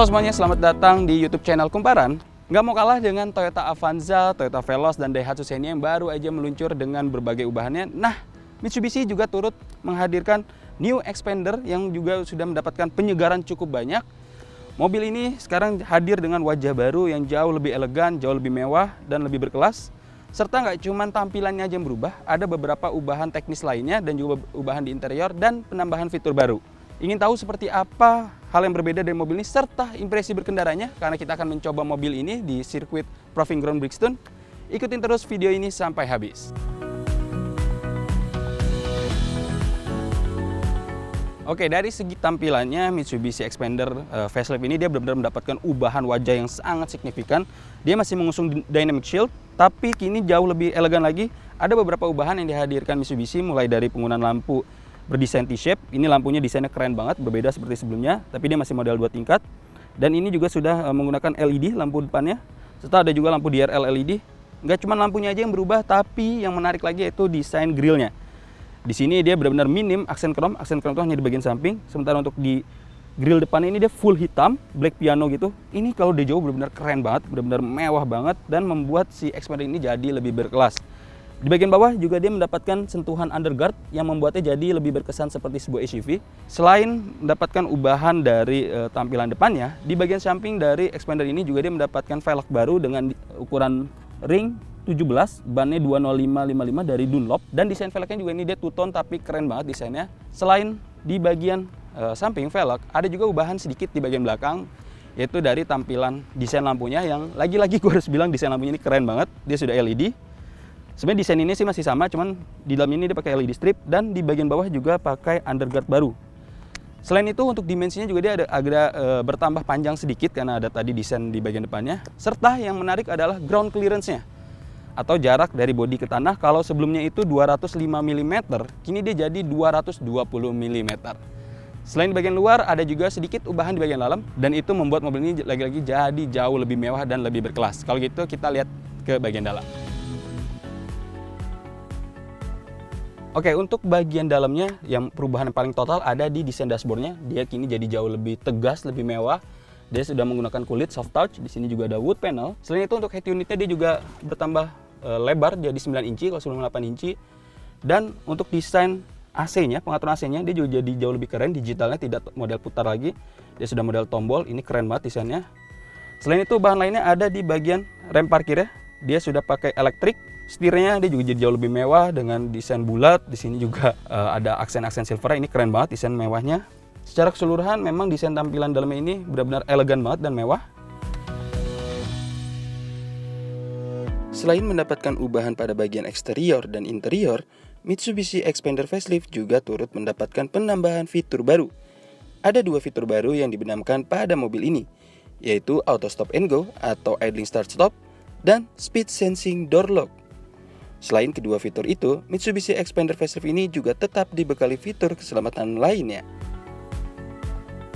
Halo semuanya, selamat datang di YouTube channel Kumparan. Nggak mau kalah dengan Toyota Avanza, Toyota Veloz, dan Daihatsu Xenia yang baru aja meluncur dengan berbagai ubahannya. Nah, Mitsubishi juga turut menghadirkan New Xpander yang juga sudah mendapatkan penyegaran cukup banyak. Mobil ini sekarang hadir dengan wajah baru yang jauh lebih elegan, jauh lebih mewah, dan lebih berkelas. Serta nggak cuma tampilannya aja yang berubah, ada beberapa ubahan teknis lainnya dan juga ubahan di interior dan penambahan fitur baru. Ingin tahu seperti apa hal yang berbeda dari mobil ini serta impresi berkendaranya? Karena kita akan mencoba mobil ini di sirkuit Proving Ground Brixton. Ikutin terus video ini sampai habis. Oke, dari segi tampilannya Mitsubishi Xpander facelift ini dia benar-benar mendapatkan ubahan wajah yang sangat signifikan. Dia masih mengusung Dynamic Shield, tapi kini jauh lebih elegan lagi. Ada beberapa ubahan yang dihadirkan Mitsubishi, mulai dari penggunaan lampu berdesain T-shape. Ini lampunya desainnya keren banget, berbeda seperti sebelumnya, tapi dia masih model 2 tingkat. Dan ini juga sudah menggunakan LED lampu depannya, serta ada juga lampu DRL LED. Nggak cuma lampunya aja yang berubah, tapi yang menarik lagi yaitu desain grillnya. Di sini dia benar-benar minim aksen krom itu hanya di bagian samping. Sementara untuk di grill depan ini dia full hitam, black piano gitu. Ini kalau dari jauh benar-benar keren banget, benar-benar mewah banget, dan membuat si Xpander ini jadi lebih berkelas. Di bagian bawah juga dia mendapatkan sentuhan underguard yang membuatnya jadi lebih berkesan seperti sebuah SUV. Selain mendapatkan ubahan dari tampilan depannya, di bagian samping dari Xpander ini juga dia mendapatkan velg baru dengan ukuran ring 17, bannya 20555 dari Dunlop, dan desain velgnya juga ini dia two-tone tapi keren banget desainnya. Selain di bagian samping velg, ada juga ubahan sedikit di bagian belakang, yaitu dari tampilan desain lampunya yang lagi-lagi gue harus bilang desain lampunya ini keren banget. Dia sudah LED. Sebenarnya desain ini sih masih sama, cuman di dalam ini dia pakai LED strip dan di bagian bawah juga pakai underguard baru. Selain itu untuk dimensinya juga dia agak bertambah panjang sedikit karena ada tadi desain di bagian depannya. Serta yang menarik adalah ground clearance-nya atau jarak dari bodi ke tanah. Kalau sebelumnya itu 205 mm, kini dia jadi 220 mm. Selain di bagian luar ada juga sedikit ubahan di bagian dalam, dan itu membuat mobil ini lagi-lagi jadi jauh lebih mewah dan lebih berkelas. Kalau gitu kita lihat ke bagian dalam. Oke, untuk bagian dalamnya yang perubahan yang paling total ada di desain dashboardnya. Dia kini jadi jauh lebih tegas, lebih mewah. Dia sudah menggunakan kulit soft touch. Di sini juga ada wood panel. Selain itu untuk head unitnya dia juga bertambah lebar, jadi 9 inci kalau sebelumnya 8 inci. Dan untuk desain AC-nya, pengaturan AC-nya dia juga jadi jauh lebih keren. Digitalnya tidak model putar lagi. Dia sudah model tombol. Ini keren banget desainnya. Selain itu bahan lainnya ada di bagian rem parkirnya. Dia sudah pakai elektrik. Setirnya dia juga jadi jauh lebih mewah dengan desain bulat. Di sini juga ada aksen-aksen silver. Ini keren banget desain mewahnya. Secara keseluruhan memang desain tampilan dalamnya ini benar-benar elegan banget dan mewah. Selain mendapatkan ubahan pada bagian eksterior dan interior, Mitsubishi Xpander facelift juga turut mendapatkan penambahan fitur baru. Ada 2 fitur baru yang dibenamkan pada mobil ini, yaitu Auto Stop and Go atau Idling Start Stop dan Speed Sensing Door Lock. Selain kedua fitur itu, Mitsubishi Xpander facelift ini juga tetap dibekali fitur keselamatan lainnya.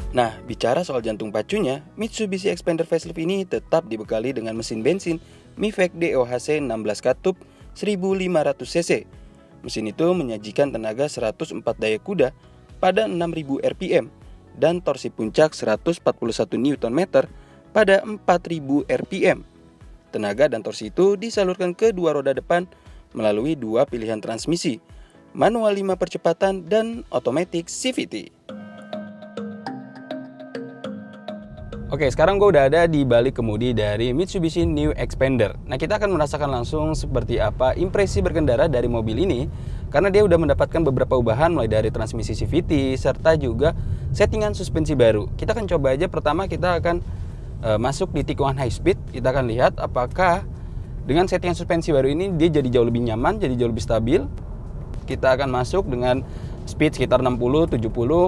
Nah, bicara soal jantung pacunya, Mitsubishi Xpander facelift ini tetap dibekali dengan mesin bensin Mifec DOHC 16 katup 1500 cc. Mesin itu menyajikan tenaga 104 daya kuda pada 6000 rpm dan torsi puncak 141 Nm pada 4000 rpm. Tenaga dan torsi itu disalurkan ke dua roda depan melalui 2 pilihan transmisi, manual 5 percepatan dan automatic CVT. Oke, sekarang gue udah ada di balik kemudi dari Mitsubishi New Xpander. Nah, kita akan merasakan langsung seperti apa impresi berkendara dari mobil ini, karena dia udah mendapatkan beberapa ubahan mulai dari transmisi CVT serta juga settingan suspensi baru. Kita akan coba aja. Pertama kita akan masuk di tikungan high speed. Kita akan lihat apakah dengan settingan suspensi baru ini dia jadi jauh lebih nyaman, jadi jauh lebih stabil. Kita akan masuk dengan speed sekitar 60, 70,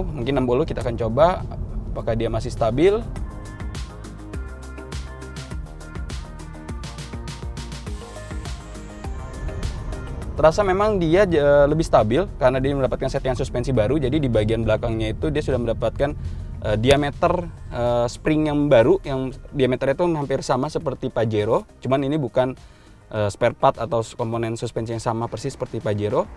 mungkin 60. Kita akan coba apakah dia masih stabil. Terasa memang dia lebih stabil karena dia mendapatkan settingan suspensi baru. Jadi di bagian belakangnya itu dia sudah mendapatkan diameter spring yang baru, yang diameternya itu hampir sama seperti Pajero. Cuman ini bukan spare part atau komponen suspensi yang sama persis seperti Pajero.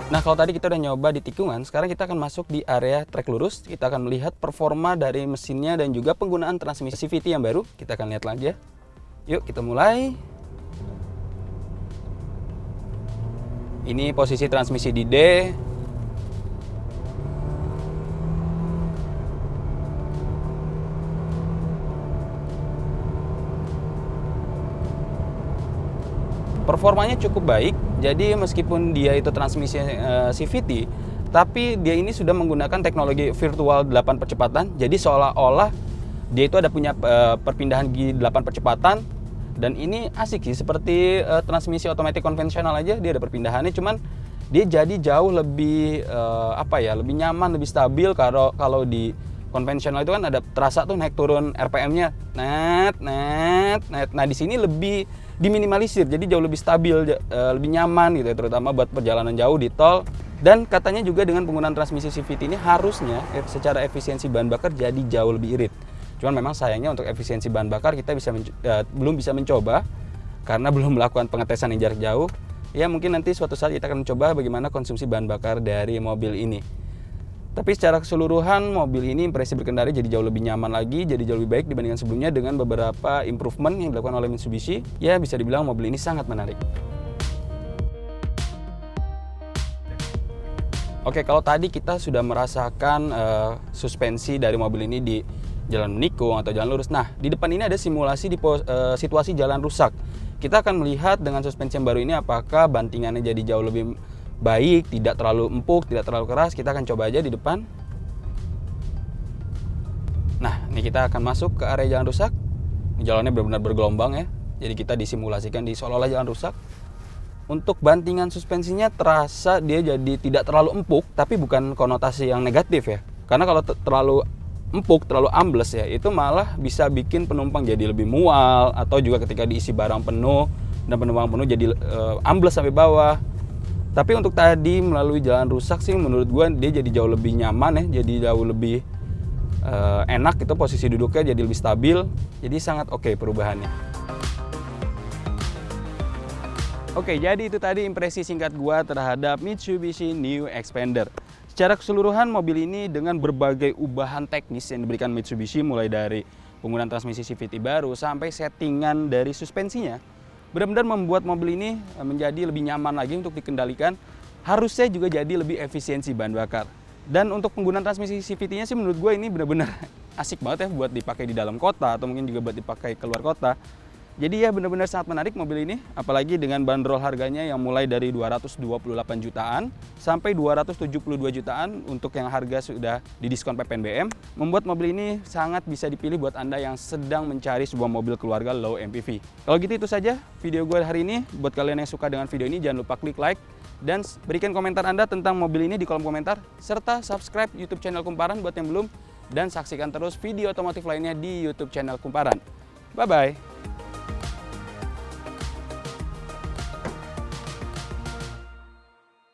Nah, kalau tadi kita udah nyoba di tikungan, sekarang kita akan masuk di area trek lurus. Kita akan melihat performa dari mesinnya dan juga penggunaan transmisi CVT yang baru. Kita akan lihat aja. Yuk, kita mulai. Ini posisi transmisi di D. Performanya cukup baik, jadi meskipun dia itu transmisi CVT, tapi dia ini sudah menggunakan teknologi virtual 8 percepatan, jadi seolah-olah dia itu ada punya perpindahan gigi 8 percepatan, dan ini asik sih, seperti transmisi otomatis konvensional aja, dia ada perpindahannya, cuman dia jadi jauh lebih lebih nyaman, lebih stabil. Kalau di konvensional itu kan ada terasa tuh naik turun RPM-nya, net. Nah, di sini lebih diminimalisir, jadi jauh lebih stabil, lebih nyaman gitu, terutama buat perjalanan jauh di tol. Dan katanya juga dengan penggunaan transmisi CVT ini harusnya secara efisiensi bahan bakar jadi jauh lebih irit. Cuman memang sayangnya untuk efisiensi bahan bakar kita belum bisa mencoba karena belum melakukan pengetesan yang jarak jauh. Ya mungkin nanti suatu saat kita akan mencoba bagaimana konsumsi bahan bakar dari mobil ini. Tapi secara keseluruhan mobil ini impresi berkendara jadi jauh lebih nyaman lagi, jadi jauh lebih baik dibandingkan sebelumnya dengan beberapa improvement yang dilakukan oleh Mitsubishi. Ya bisa dibilang mobil ini sangat menarik. Oke, kalau tadi kita sudah merasakan suspensi dari mobil ini di jalan menikung atau jalan lurus. Nah, di depan ini ada simulasi di situasi jalan rusak. Kita akan melihat dengan suspensi yang baru ini apakah bantingannya jadi jauh lebih baik, tidak terlalu empuk, tidak terlalu keras. Kita akan coba aja di depan. Nah, ini kita akan masuk ke area jalan rusak. Ini jalannya benar-benar bergelombang ya. Jadi kita disimulasikan di seolah-olah jalan rusak. Untuk bantingan suspensinya terasa dia jadi tidak terlalu empuk, tapi bukan konotasi yang negatif ya. Karena kalau terlalu empuk, terlalu ambles ya, itu malah bisa bikin penumpang jadi lebih mual, atau juga ketika diisi barang penuh dan penumpang penuh jadi ambles sampai bawah. Tapi untuk tadi melalui jalan rusak sih menurut gue dia jadi jauh lebih nyaman ya, jadi jauh lebih enak itu, posisi duduknya jadi lebih stabil, jadi sangat oke perubahannya. Oke, jadi itu tadi impresi singkat gue terhadap Mitsubishi New Xpander. Secara keseluruhan mobil ini dengan berbagai ubahan teknis yang diberikan Mitsubishi, mulai dari penggunaan transmisi CVT baru sampai settingan dari suspensinya, benar-benar membuat mobil ini menjadi lebih nyaman lagi untuk dikendalikan. Harusnya juga jadi lebih efisiensi bahan bakar. Dan untuk penggunaan transmisi CVT-nya sih menurut gue ini benar-benar asik banget ya buat dipakai di dalam kota atau mungkin juga buat dipakai keluar kota. Jadi ya benar-benar sangat menarik mobil ini, apalagi dengan bandrol harganya yang mulai dari 228 jutaan sampai 272 jutaan untuk yang harga sudah didiskon PPNBM, membuat mobil ini sangat bisa dipilih buat Anda yang sedang mencari sebuah mobil keluarga low MPV. Kalau gitu itu saja video gue hari ini. Buat kalian yang suka dengan video ini jangan lupa klik like dan berikan komentar Anda tentang mobil ini di kolom komentar, serta subscribe YouTube channel Kumparan buat yang belum, dan saksikan terus video otomotif lainnya di YouTube channel Kumparan. Bye-bye!